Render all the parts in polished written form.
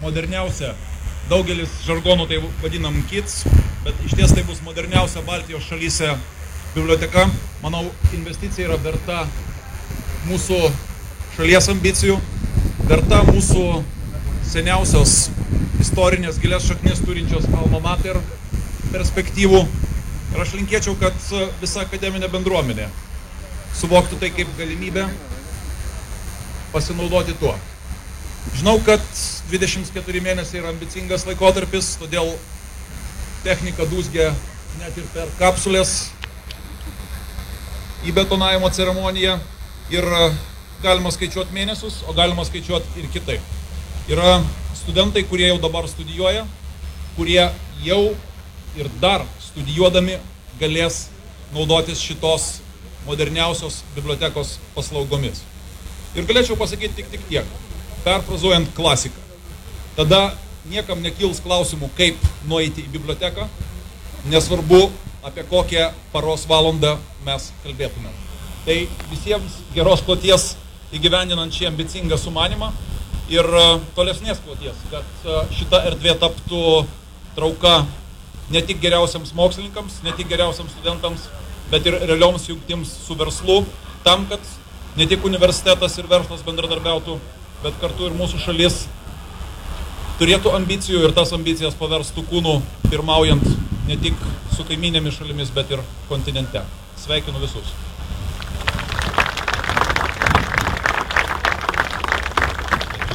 moderniausia, daugelis žargonų tai vadinam KIDS, bet iš ties tai bus moderniausia Baltijos šalyse biblioteka. Manau, investicija yra verta mūsų šalies ambicijų, verta mūsų seniausios istorinės gilias šaknis turinčios alma mater perspektyvų. Ir aš linkėčiau, kad visa akademinė bendruomenė suvoktų tai kaip galimybę pasinaudoti tuo. Žinau, kad 24 mėnesiai yra ambicingas laikotarpis, todėl technika dūzgia net ir per kapsulės įbetonavimo ceremoniją ir galima skaičiuoti mėnesius, o galima skaičiuoti ir kitaip. Yra studentai, kurie jau dabar studijuoja, kurie jau ir dar studijuodami galės naudotis šitos moderniausios bibliotekos paslaugomis. Ir galėčiau pasakyti tik tiek, perfrazuojant klasiką. Tada niekam nekils klausimų, kaip nueiti į biblioteką, nesvarbu, apie kokią paros valandą mes kalbėtume. Tai visiems geros kloties įgyvendinant šį ambicingą sumanimą ir tolesnės kloties, kad šita erdvė taptų trauka ne tik geriausiams mokslininkams, ne tik geriausiams studentams, bet ir realioms jungtims su verslu, tam, kad ne tik universitetas ir verslas bendradarbiautų, bet kartu ir mūsų šalis turėtų ambicijų ir tas ambicijas paverstų kūnų, pirmaujant ne tik su kaiminėmis šalimis, bet ir kontinente. Sveikinu visus.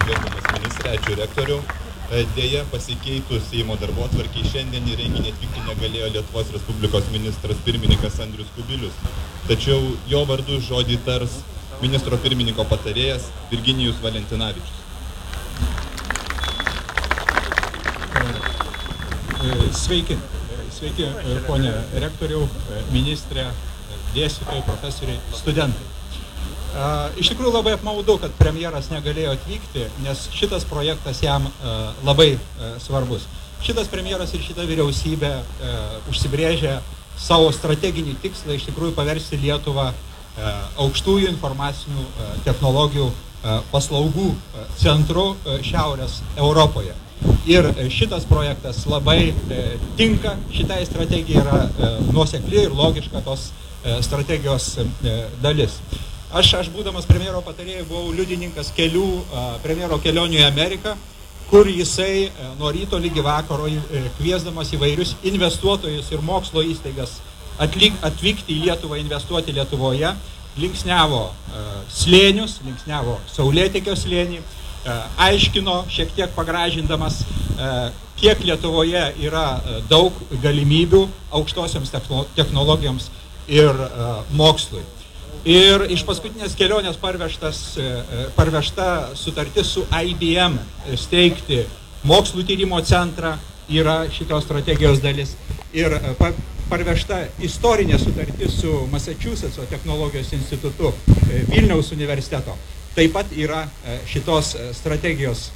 Gerbiamas ministrė, ačiū rektoriau. Dėja, pasikeitus Seimo darbotvarkei, šiandien į renginį atvykti negalėjo Lietuvos Respublikos ministras pirmininkas Andrius Kubilius. Tačiau jo vardu žodį tars ministro pirmininko patarėjas Virginijus Valentinavičius. Sveiki, ponė rektoriau, ministrė, dėstytojai, profesoriai, studentai. Iš tikrųjų labai apmaudu, kad premjeras negalėjo atvykti, nes šitas projektas jam labai svarbus. Šitas premjeras ir šita vyriausybė užsibrėžė savo strateginį tikslą iš tikrųjų paversti Lietuvą aukštųjų informacinių technologijų paslaugų centru Šiaurės Europoje. Ir šitas projektas labai tinka, šitai strategija yra nuosekli ir logiška tos strategijos dalis. Aš būdamas premjero patarėjų, buvau liudininkas kelių premjero kelionių į Ameriką, kur jisai nuo ryto lygi vakaro kviesdamas įvairius investuotojus ir mokslo įstaigas atvykti į Lietuvą, investuoti Lietuvoje, linksniavo slėnius, linksniavo Saulėtekio slėnį, aiškino šiek tiek pagražindamas, kiek Lietuvoje yra daug galimybių aukštosioms technologijoms ir mokslui. Ir iš paskutinės kelionės parvežta sutartis su IBM steigti mokslų tyrimo centrą yra šitos strategijos dalis. Ir parvežta istorinė sutartis su Massachusetts technologijos institutu Vilniaus universiteto taip pat yra šitos strategijos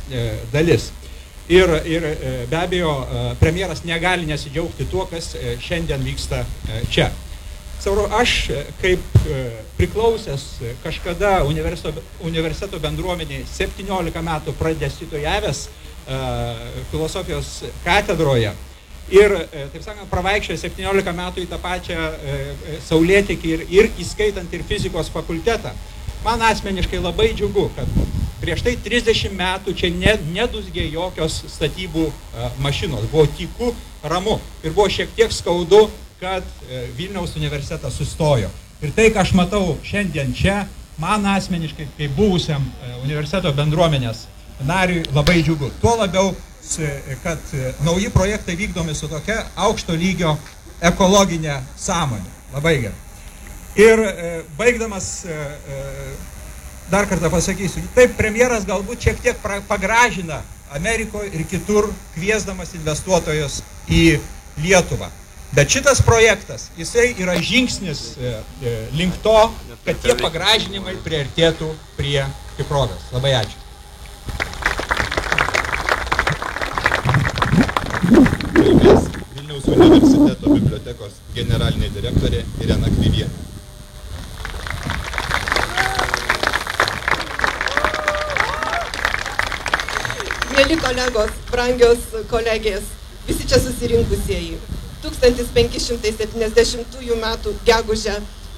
dalis. Ir be abejo, premjeras negali nesidžiaugti tuo, kas šiandien vyksta čia. Aš, kaip priklausęs kažkada universiteto bendruomeniai 17 metų pradėstytojavęs filosofijos katedroje ir, taip sakant, pravaikščiojo 17 metų į tą pačią Saulėtekį ir įskaitant ir fizikos fakultetą, man asmeniškai labai džiugu, kad prieš tai 30 metų čia nedūzgė jokios statybų mašinos, buvo tyku, ramu ir buvo šiek tiek skaudu, kad Vilniaus universitetas sustojo. Ir tai, ką aš matau šiandien čia, man asmeniškai, kaip buvusiam universiteto bendruomenės nariui, labai džiugu. Tuo labiau, kad nauji projektai vykdomi su tokia aukšto lygio ekologinė sąmonė. Labai gerai. Ir baigdamas, dar kartą pasakysiu, taip, premjeras galbūt šiek tiek pagražina Amerikoje ir kitur, kviesdamas investuotojus į Lietuvą. Bet šitas projektas, jisai yra žingsnis link to, kad tie pagražinimai priartėtų prie tikrovės. Labai ačiū. Kalbės Vilniaus universiteto bibliotekos generalinė direktorė Irena Kvyvienė. Mėly kolegos, brangios kolegės, visi čia susirinkusieji. 1570 m. gegužę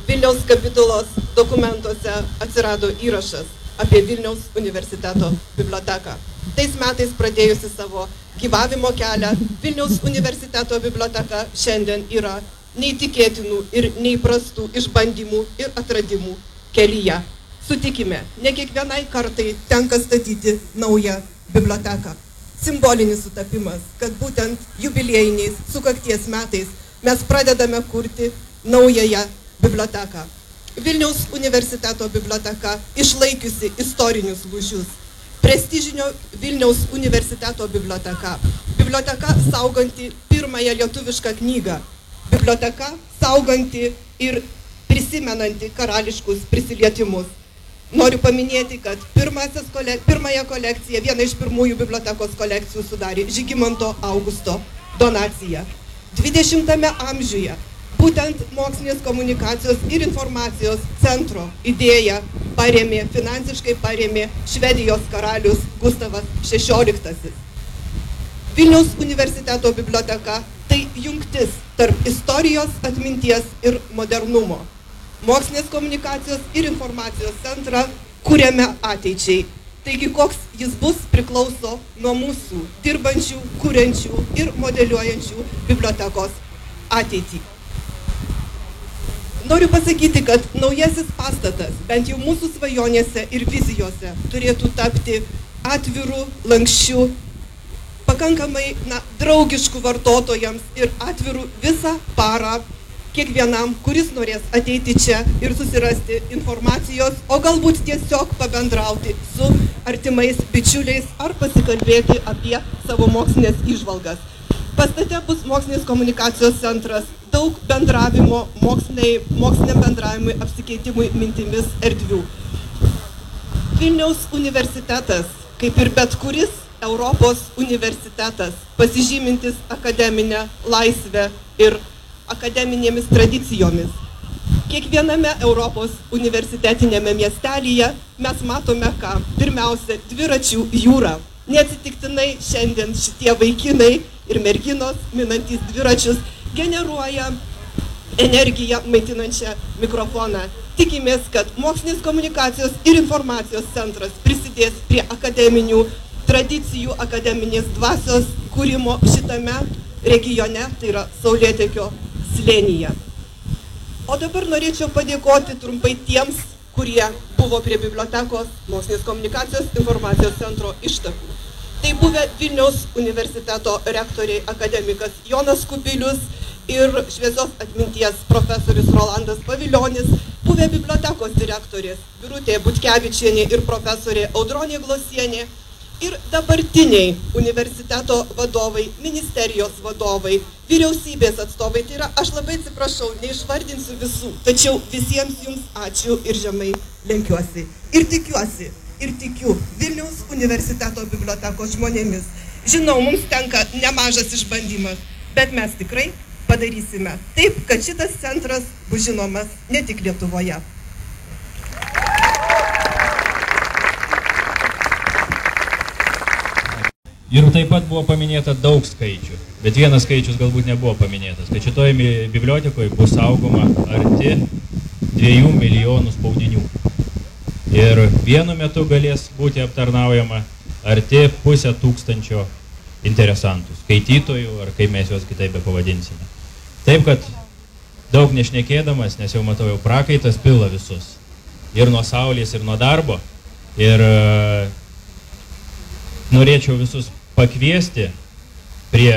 Vilniaus kapitulos dokumentuose atsirado įrašas apie Vilniaus universiteto biblioteką. Tais metais pradėjusi savo gyvavimo kelią, Vilniaus universiteto biblioteka šiandien yra neįtikėtinų ir neįprastų išbandymų ir atradimų kelyje. Sutikime, ne kiekvienai kartai tenka statyti naują biblioteką. Simbolinis sutapimas, kad būtent jubiliejiniais sukakties metais mes pradedame kurti naująją biblioteką. Vilniaus universiteto biblioteka išlaikiusi istorinius lūžius. Prestižinio Vilniaus universiteto biblioteka. Biblioteka sauganti pirmąją lietuvišką knygą. Biblioteka sauganti ir prisimenanti karališkus prisilietimus. Noriu paminėti, kad pirmąją kolekciją, vieną iš pirmųjų bibliotekos kolekcijų sudarė Žygimanto Augusto donacija. 20-ame amžiuje būtent mokslinės komunikacijos ir informacijos centro idėją finansiškai parėmė Švedijos karalius Gustavas XVI. Vilniaus universiteto biblioteka tai jungtis tarp istorijos, atminties ir modernumo. Mokslinės komunikacijos ir informacijos centrą kuriame ateičiai. Taigi, koks jis bus, priklauso nuo mūsų dirbančių, kuriančių ir modeliuojančių bibliotekos ateitį. Noriu pasakyti, kad naujasis pastatas, bent jau mūsų svajonėse ir vizijose, turėtų tapti atviru, lanksčiu, pakankamai draugišku vartotojams ir atviru visą parą kiekvienam, kuris norės ateiti čia ir susirasti informacijos, o galbūt tiesiog pabendrauti su artimais bičiuliais ar pasikalbėti apie savo mokslinės įžvalgas. Pastate bus mokslinės komunikacijos centras, daug bendravimo, moksliniam bendravimui, apsikeitimui mintimis erdvių. Vilniaus universitetas, kaip ir bet kuris Europos universitetas, pasižymintis akademinę laisvę ir akademinėmis tradicijomis. Kiekviename Europos universitetinėme miestelyje mes matome ką? Pirmiausia, dviračių jūrą. Neatsitiktinai šiandien šitie vaikinai ir merginos, minantys dviračius, generuoja energiją maitinančią mikrofoną. Tikimės, kad mokslinės komunikacijos ir informacijos centras prisidės prie akademinių tradicijų, akademinės dvasios kūrimo šitame regione, tai yra Saulėtekio slėnyje. O dabar norėčiau padėkoti trumpai tiems, kurie buvo prie bibliotekos mokslinės komunikacijos informacijos centro ištakų. Tai buvę Vilniaus universiteto rektoriai akademikas Jonas Kubilius ir šviesios atminties profesorius Rolandas Paviljonis, buvę bibliotekos direktorės Birutė Butkevičienė ir profesorė Audronė Glosienė, ir dabartiniai universiteto vadovai, ministerijos vadovai, vyriausybės atstovai. Tai yra, aš labai atsiprašau, neišvardinsiu visų, tačiau visiems jums ačiū ir žemai lenkiuosi. Ir tikiuosi, ir tikiu Vilniaus universiteto bibliotekos žmonėmis. Žinau, mums tenka nemažas išbandymas, bet mes tikrai padarysime taip, kad šitas centras bus žinomas ne tik Lietuvoje. Ir taip pat buvo paminėta daug skaičių, bet vienas skaičius galbūt nebuvo paminėtas, kad šitoje bibliotekoje bus saugoma arti 2 milijonų spaudinių. Ir vienu metu galės būti aptarnaujama arti 500 interesantų, skaitytojų, ar kaip mes juos kitaip be pavadinsime. Taip, kad daug nešnekėdamas, nes jau matau, jau prakaitas pila visus. Ir nuo saulės, ir nuo darbo. Ir norėčiau visus pakviesti prie,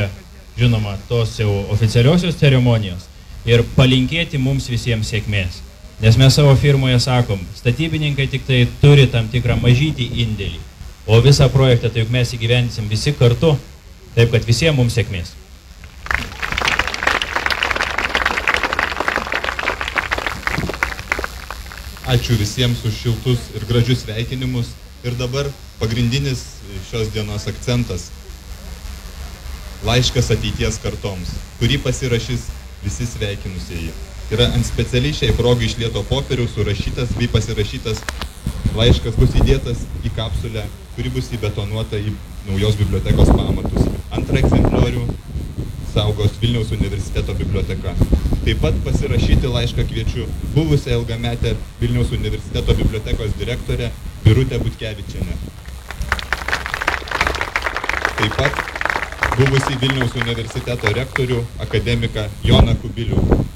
žinoma, tos jau oficialiosios ceremonijos ir palinkėti mums visiems sėkmės. Nes mes savo firmoje sakom, statybininkai tik tai turi tam tikrą mažytį indėlį, o visą projektą tai juk mes įgyvendysim visi kartu, taip kad visiems mums sėkmės. Ačiū visiems už šiltus ir gražius sveikinimus. Ir dabar pagrindinis šios dienos akcentas – laiškas ateities kartoms, kurį pasirašys visi sveikinusieji. Yra ant specialiai šiai progai išlieto popieriaus surašytas bei pasirašytas laiškas bus įdėtas į kapsulę, kuri bus įbetonuota į naujos bibliotekos pamatus. Antrą egzempliorių saugos Vilniaus universiteto biblioteka. Taip pat pasirašyti laišką kviečiu buvusią ilgametę Vilniaus universiteto bibliotekos direktorę Birutę Butkevičienę. Taip pat buvusį Vilniaus universiteto rektorių akademiką Joną Kubilių.